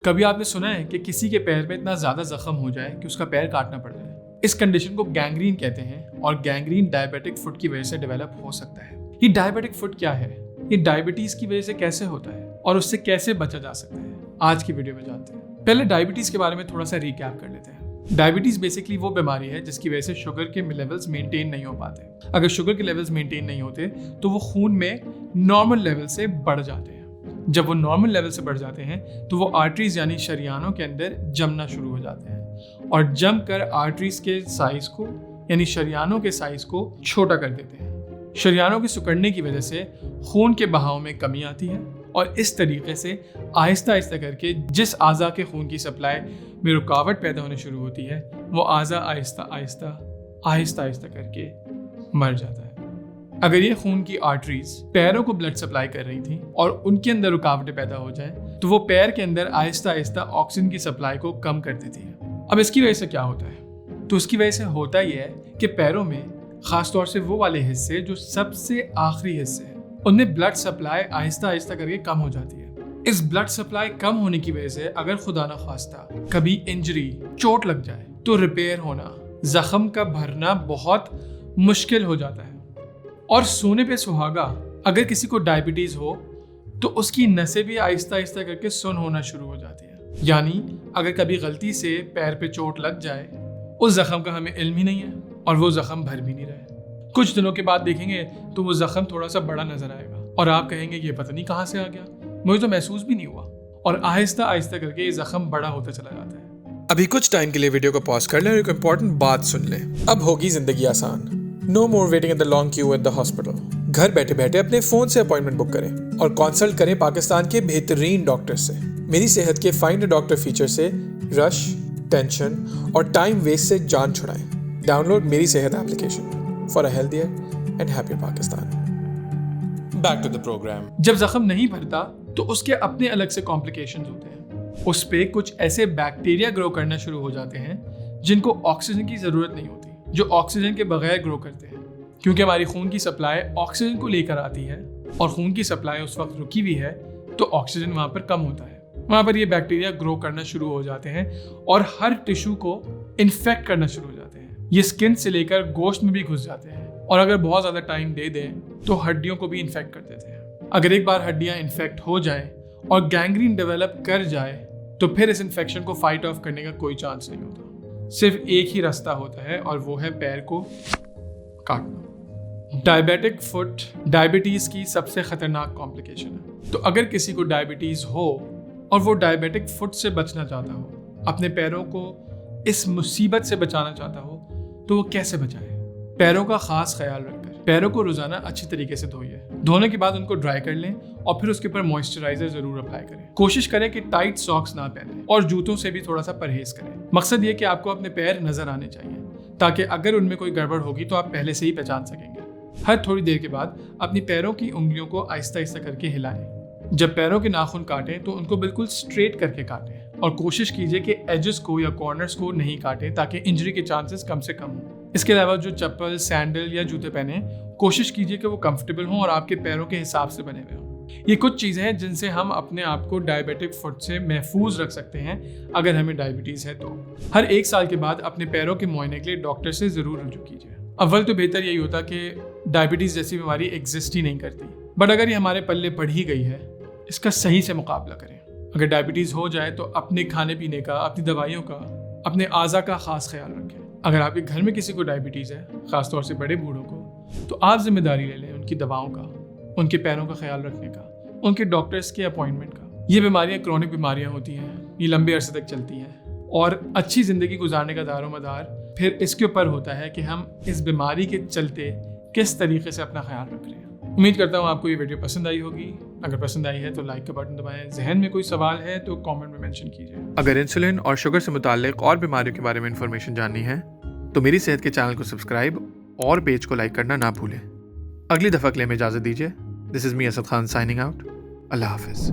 कभी आपने सुना है कि किसी के पैर में इतना ज़्यादा जख्म हो जाए कि उसका पैर काटना पड़ जाए। इस कंडीशन को गैंग्रीन कहते हैं और गैंग्रीन डायबिटिक फुट की वजह से डेवलप हो सकता है। ये डायबिटिक फुट क्या है, ये डायबिटीज़ की वजह से कैसे होता है और उससे कैसे बचा जा सकता है, आज की वीडियो में जानते हैं। पहले डायबिटीज़ के बारे में थोड़ा सा रिकैप कर लेते हैं। डायबिटीज़ बेसिकली वो बीमारी है जिसकी वजह से शुगर के लेवल्स मेंटेन नहीं हो पाते। अगर शुगर के लेवल्स मेंटेन नहीं होते तो वो खून में नॉर्मल लेवल से बढ़ जाते हैं। जब वो नॉर्मल लेवल से बढ़ जाते हैं तो वो आर्टरीज यानी शरियानों के अंदर जमना शुरू हो जाते हैं और जम कर आर्टरीज के साइज को यानी शरियानों के साइज को छोटा कर देते हैं। शरियानों के सिकुड़ने की वजह से खून के बहाव में कमी आती है और इस तरीके से आहिस्ता आहिस्ता करके जिस आज़ा के खून की सप्लाई में रुकावट पैदा होने शुरू होती है वो आज़ा आहिस्ता आहिस्ता करके मर जाता है। अगर ये खून की आर्टरीज पैरों को ब्लड सप्लाई कर रही थी और उनके अंदर रुकावटें पैदा हो जाए तो वो पैर के अंदर आहिस्ता आहिस्ता ऑक्सीजन की सप्लाई को कम कर देती है। अब इसकी वजह से क्या होता है, तो उसकी वजह से होता ये है कि पैरों में खासतौर से वो वाले हिस्से जो सबसे आखिरी हिस्से हैं उनमें ब्लड सप्लाई आहिस्ता आहिस्ता करके कम हो जाती है। इस ब्लड सप्लाई कम होने की वजह से अगर खुदा ना खास्ता कभी इंजरी चोट लग जाए तो रिपेयर होना, जख्म का भरना बहुत मुश्किल हो जाता है। और सोने पे सुहागा, अगर किसी को डायबिटीज हो तो उसकी नसें भी आहिस्ता आहिस्ता करके सुन्न होना शुरू हो जाती है। यानी अगर कभी गलती से पैर पे चोट लग जाए उस जख्म का हमें इल्म ही नहीं है और वो जख्म भर भी नहीं रहा है। कुछ दिनों के बाद देखेंगे तो वो जख्म थोड़ा सा बड़ा नजर आएगा और आप कहेंगे ये पता नहीं कहाँ से आ गया, मुझे तो महसूस भी नहीं हुआ। और आहिस्ता आहिस्ता करके ये जख्म बड़ा होता चला जाता है। अभी कुछ टाइम के लिए वीडियो को पॉज कर लें और एक इम्पोर्टेंट बात सुन लें। अब होगी जिंदगी आसान। No more waiting at the long queue at the hospital. घर बैठे बैठे अपने फोन से अपॉइंटमेंट बुक करें और कंसल्ट करें पाकिस्तान के बेहतरीन डॉक्टर से। मेरी सेहत के फाइंड अ डॉक्टर फीचर से रश, टेंशन और टाइम वेस्ट से जान छुड़ाएं। डाउनलोड मेरी सेहत application for a healthier and happy Pakistan. Back to the program. जब जख्म नहीं भरता तो उसके अपने अलग से कॉम्प्लिकेशंस होते हैं। उस पे कुछ ऐसे बैक्टीरिया ग्रो करना शुरू हो जाते हैं जिनको ऑक्सीजन की जरूरत नहीं होती, जो ऑक्सीजन के बगैर ग्रो करते हैं। क्योंकि हमारी खून की सप्लाई ऑक्सीजन को लेकर आती है और खून की सप्लाई उस वक्त रुकी हुई है तो ऑक्सीजन वहाँ पर कम होता है। वहाँ पर ये बैक्टीरिया ग्रो करना शुरू हो जाते हैं और हर टिश्यू को इन्फेक्ट करना शुरू हो जाते हैं। ये स्किन से लेकर गोश्त में भी घुस जाते हैं और अगर बहुत ज़्यादा टाइम दे दें तो हड्डियों को भी इन्फेक्ट कर देते हैं। अगर एक बार हड्डियाँ इन्फेक्ट हो जाएं और गैंग्रीन डेवलप कर जाए तो फिर इस इन्फेक्शन को फाइट ऑफ करने का कोई चांस नहीं होता। सिर्फ एक ही रास्ता होता है और वो है पैर को काटना। डायबिटिक फुट डायबिटीज की सबसे खतरनाक कॉम्प्लिकेशन है। तो अगर किसी को डायबिटीज हो और वो डायबिटिक फुट से बचना चाहता हो, अपने पैरों को इस मुसीबत से बचाना चाहता हो, तो वो कैसे बचाए? पैरों का खास ख्याल रखकर पैरों को रोजाना अच्छी तरीके से धोइए। धोने के बाद उनको ड्राई कर लें और फिर उसके ऊपर मॉइस्चराइजर जरूर अप्लाई करें। कोशिश करें कि टाइट सॉक्स ना पहनें और जूतों से भी थोड़ा सा परहेज करें। मकसद ये कि आपको अपने पैर नजर आने चाहिए ताकि अगर उनमें कोई गड़बड़ होगी तो आप पहले से ही पहचान सकेंगे। हर थोड़ी देर के बाद अपनी पैरों की उंगलियों को आहिस्ता आहिस्ता करके हिलाएं। जब पैरों के नाखून काटें तो उनको बिल्कुल स्ट्रेट करके काटें और कोशिश कीजिए कि एजेस को या कॉर्नर्स को नहीं काटें ताकि इंजरी के चांसेस कम से कम हों। इसके अलावा जो चप्पल, सैंडल या जूते पहने कोशिश कीजिए कि वो कंफर्टेबल हों और आपके पैरों के हिसाब से बने हुए हों। ये कुछ चीज़ें हैं जिनसे हम अपने आप को डायबिटिक फुट से महफूज रख सकते हैं अगर हमें डायबिटीज़ है तो। हर 1 साल के बाद अपने पैरों के मुआयने के लिए डॉक्टर से ज़रूर रुजू कीजिए। अव्वल तो बेहतर यही होता कि डायबिटीज़ जैसी बीमारी एग्जिस्ट ही नहीं करती, बट अगर ये हमारे पल्ले पड़ ही गई है इसका सही से मुकाबला करें। अगर डायबिटीज़ हो जाए तो अपने खाने पीने का, अपनी दवाइयों का, अपने आज़ा का खास ख्याल रखें। अगर आपके घर में किसी को डायबिटीज़ है, ख़ासतौर से बड़े बूढ़ों को, तो आप जिम्मेदारी ले लें उनकी दवाओं का, उनके पैरों का ख्याल रखने का, उनके डॉक्टर्स के अपॉइंटमेंट का। ये बीमारियाँ क्रॉनिक बीमारियाँ होती हैं, ये लंबे अरसे तक चलती हैं और अच्छी ज़िंदगी गुजारने का दारोमदार फिर इसके ऊपर होता है कि हम इस बीमारी के चलते किस तरीके से अपना ख्याल रख रहे हैं। उम्मीद करता हूँ आपको ये वीडियो पसंद आई होगी। अगर पसंद आई है तो लाइक का बटन दबाएं। जहन में कोई सवाल है तो कमेंट में मेंशन कीजिए। अगर इंसुलिन और शुगर से मुताल्लिक और बीमारियों के बारे में इंफॉर्मेशन जाननी है तो मेरी सेहत के चैनल को सब्सक्राइब और पेज को लाइक करना ना भूलें। अगली दफ़ा के लिए इजाज़त दीजिए। This is me Asad Khan signing out. अल्लाह हाफिज़।